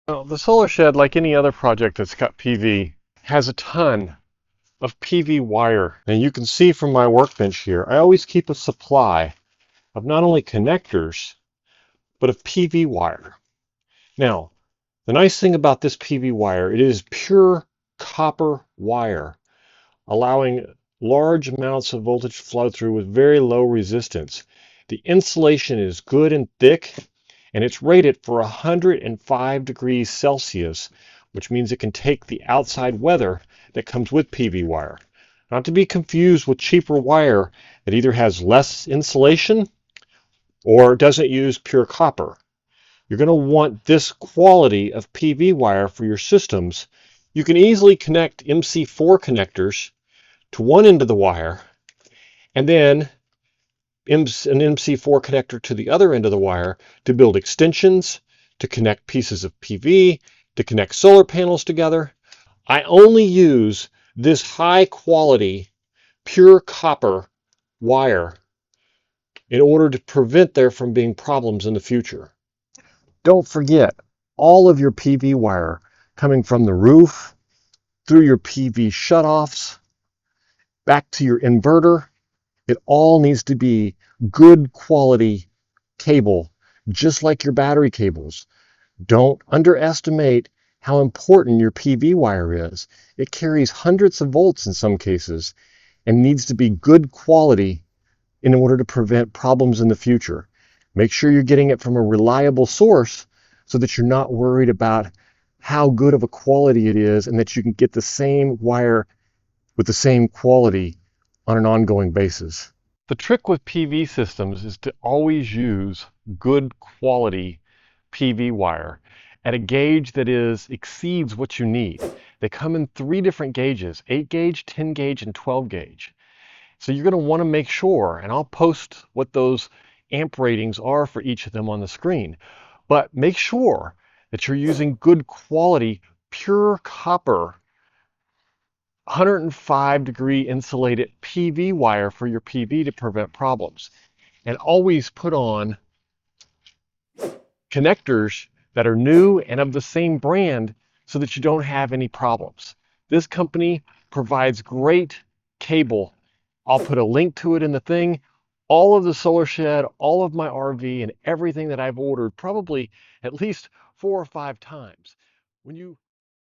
Well, the solar shed, like any other project that's got PV, has a ton of PV wire. And you can see from my workbench here, I always keep a supply of not only connectors, but of PV wire. Now, the nice thing about this PV wire, it is pure copper wire, allowing large amounts of voltage flow through with very low resistance. The insulation is good and thick, and it's rated for 105 degrees Celsius, which means it can take the outside weather that comes with PV wire. Not to be confused with cheaper wire that either has less insulation or doesn't use pure copper. You're going to want this quality of PV wire for your systems. You can easily connect MC4 connectors to one end of the wire and then an MC4 connector to the other end of the wire to build extensions, to connect pieces of PV, to connect solar panels together. I only use this high quality pure copper wire in order to prevent there from being problems in the future. Don't forget all of your PV wire coming from the roof, through your PV shutoffs, back to your inverter. It all needs to be good quality cable, just like your battery cables. Don't underestimate how important your PV wire is. It carries hundreds of volts in some cases and needs to be good quality in order to prevent problems in the future. Make sure you're getting it from a reliable source so that you're not worried about how good of a quality it is and that you can get the same wire with the same quality on an ongoing basis. The trick with PV systems is to always use good quality PV wire at a gauge that exceeds what you need. They come in 3 different gauges, 8 gauge, 10 gauge, and 12 gauge. So you're going to want to make sure, and I'll post what those amp ratings are for each of them on the screen, but make sure that you're using good quality, pure copper 105-degree insulated PV wire for your PV to prevent problems. And always put on connectors that are new and of the same brand so that you don't have any problems. This company provides great cable. I'll put a link to it in the thing. All of the solar shed, all of my RV, and everything that I've ordered probably at least 4 or 5 times. When you